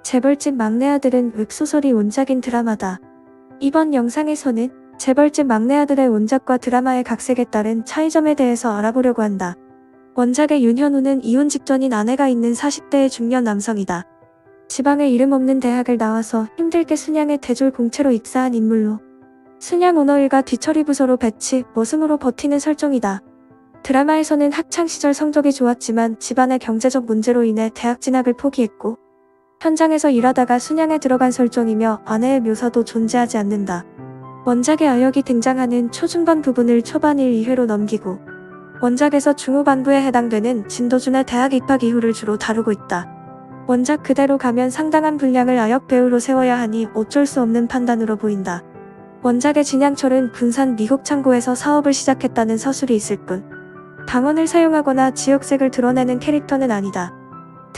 재벌집 막내 아들은 웹소설이 원작인 드라마다. 이번 영상에서는 재벌집 막내 아들의 원작과 드라마의 각색에 따른 차이점에 대해서 알아보려고 한다. 원작의 윤현우는 이혼 직전인 아내가 있는 40대의 중년 남성이다. 지방의 이름 없는 대학을 나와서 힘들게 순양의 대졸 공채로 입사한 인물로 순양 오너 일가 뒤처리 부서로 배치, 머슴으로 버티는 설정이다. 드라마에서는 학창시절 성적이 좋았지만 집안의 경제적 문제로 인해 대학 진학을 포기했고 현장에서 일하다가 순양에 들어간 설정이며 아내의 묘사도 존재하지 않는다. 원작의 아역이 등장하는 초중반 부분을 초반 1, 2회로 넘기고 원작에서 중후반부에 해당되는 진도준의 대학 입학 이후를 주로 다루고 있다. 원작 그대로 가면 상당한 분량을 아역 배우로 세워야 하니 어쩔 수 없는 판단으로 보인다. 원작의 진양철은 군산 미국 창고에서 사업을 시작했다는 서술이 있을 뿐 방언을 사용하거나 지역색을 드러내는 캐릭터는 아니다.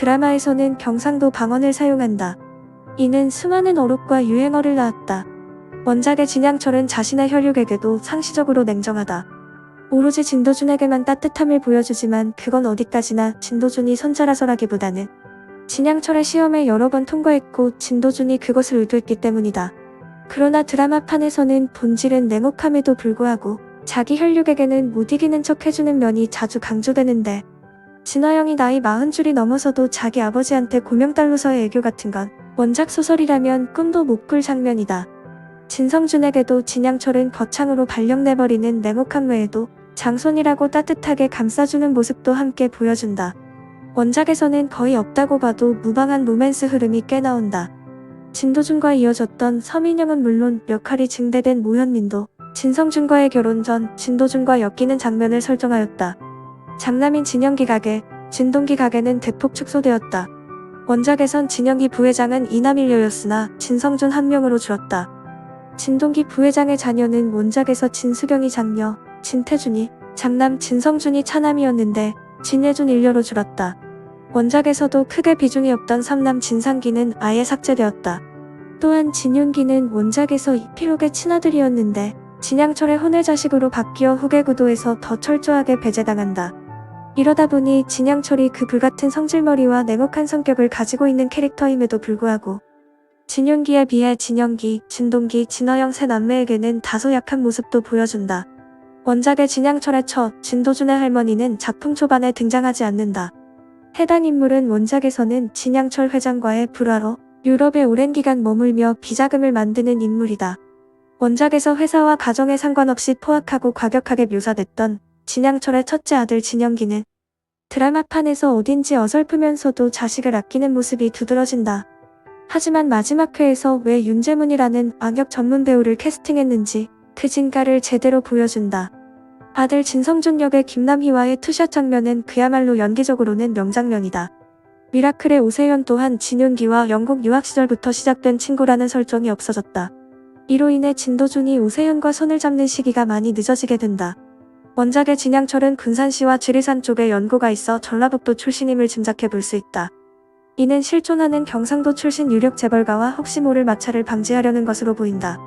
드라마에서는 경상도 방언을 사용한다. 이는 수많은 어록과 유행어를 낳았다. 원작의 진양철은 자신의 혈육에게도 상시적으로 냉정하다. 오로지 진도준에게만 따뜻함을 보여주지만 그건 어디까지나 진도준이 손자라서라기보다는 진양철의 시험을 여러 번 통과했고 진도준이 그것을 의도했기 때문이다. 그러나 드라마판에서는 본질은 냉혹함에도 불구하고 자기 혈육에게는 못 이기는 척 해주는 면이 자주 강조되는데 진화영이 나이 40줄이 넘어서도 자기 아버지한테 고명딸로서의 애교 같은 건 원작 소설이라면 꿈도 못 꿀 장면이다. 진성준에게도 진양철은 거창으로 발령내버리는 냉혹함 외에도 장손이라고 따뜻하게 감싸주는 모습도 함께 보여준다. 원작에서는 거의 없다고 봐도 무방한 로맨스 흐름이 꽤 나온다. 진도준과 이어졌던 서민영은 물론 역할이 증대된 모현민도 진성준과의 결혼 전 진도준과 엮이는 장면을 설정하였다. 장남인 진영기 가게, 진동기 가게는 대폭 축소되었다. 원작에선 진영기 부회장은 이남일녀였으나 진성준 한 명으로 줄었다. 진동기 부회장의 자녀는 원작에서 진수경이 장녀, 진태준이, 장남 진성준이 차남이었는데 진예준 일녀로 줄었다. 원작에서도 크게 비중이 없던 삼남 진상기는 아예 삭제되었다. 또한 진윤기는 원작에서 이필옥의 친아들이었는데 진양철의 혼외자식으로 바뀌어 후계 구도에서 더 철저하게 배제당한다. 이러다 보니 진양철이 그 불같은 성질머리와 냉혹한 성격을 가지고 있는 캐릭터임에도 불구하고 진윤기에 비해 진영기, 진동기, 진어영 세 남매에게는 다소 약한 모습도 보여준다. 원작의 진양철의 처, 진도준의 할머니는 작품 초반에 등장하지 않는다. 해당 인물은 원작에서는 진양철 회장과의 불화로 유럽에 오랜 기간 머물며 비자금을 만드는 인물이다. 원작에서 회사와 가정에 상관없이 포악하고 과격하게 묘사됐던 진양철의 첫째 아들 진영기는 드라마판에서 어딘지 어설프면서도 자식을 아끼는 모습이 두드러진다. 하지만 마지막 회에서 왜 윤재문이라는 악역 전문 배우를 캐스팅했는지 그 진가를 제대로 보여준다. 아들 진성준 역의 김남희와의 투샷 장면은 그야말로 연기적으로는 명장면이다. 미라클의 오세현 또한 진윤기와 영국 유학 시절부터 시작된 친구라는 설정이 없어졌다. 이로 인해 진도준이 오세현과 손을 잡는 시기가 많이 늦어지게 된다. 원작의 진양철은 군산시와 지리산 쪽에 연고가 있어 전라북도 출신임을 짐작해 볼 수 있다. 이는 실존하는 경상도 출신 유력 재벌가와 혹시 모를 마찰을 방지하려는 것으로 보인다.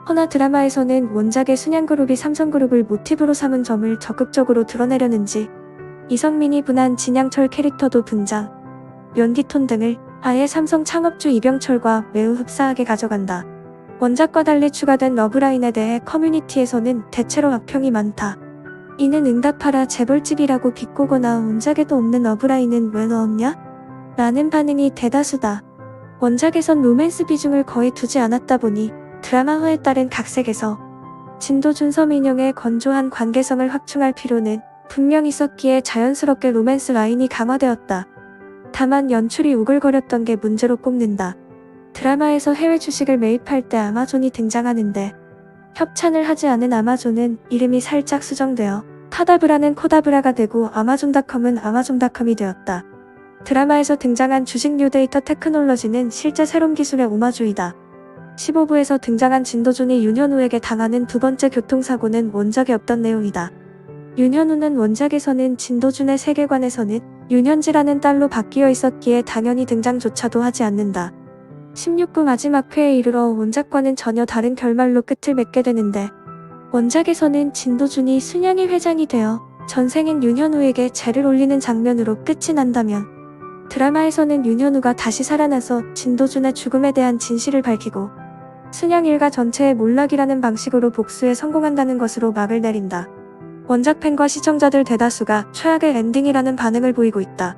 허나 드라마에서는 원작의 순양그룹이 삼성그룹을 모티브로 삼은 점을 적극적으로 드러내려는지 이성민이 분한 진양철 캐릭터도 분장, 연기톤 등을 아예 삼성 창업주 이병철과 매우 흡사하게 가져간다. 원작과 달리 추가된 러브라인에 대해 커뮤니티에서는 대체로 악평이 많다. 이는 응답하라 재벌집이라고 비꼬거나 원작에도 없는 러브라인은 왜 넣었냐? 라는 반응이 대다수다. 원작에선 로맨스 비중을 거의 두지 않았다 보니 드라마화에 따른 각색에서 진도준 서민영의 건조한 관계성을 확충할 필요는 분명 있었기에 자연스럽게 로맨스 라인이 강화되었다. 다만 연출이 오글거렸던 게 문제로 꼽는다. 드라마에서 해외 주식을 매입할 때 아마존이 등장하는데 협찬을 하지 않은 아마존은 이름이 살짝 수정되어 카다브라는 코다브라가 되고 아마존닷컴은 아마존닷컴이 되었다. 드라마에서 등장한 주식 뉴데이터 테크놀로지는 실제 새로운 기술의 오마주이다. 15부에서 등장한 진도준이 윤현우에게 당하는 두 번째 교통사고는 원작에 없던 내용이다. 윤현우는 원작에서는 진도준의 세계관에서는 윤현지라는 딸로 바뀌어 있었기에 당연히 등장조차도 하지 않는다. 16부 마지막 회에 이르러 원작과는 전혀 다른 결말로 끝을 맺게 되는데 원작에서는 진도준이 순양의 회장이 되어 전생인 윤현우에게 죄를 올리는 장면으로 끝이 난다면 드라마에서는 윤현우가 다시 살아나서 진도준의 죽음에 대한 진실을 밝히고 순양 일가 전체의 몰락이라는 방식으로 복수에 성공한다는 것으로 막을 내린다. 원작 팬과 시청자들 대다수가 최악의 엔딩이라는 반응을 보이고 있다.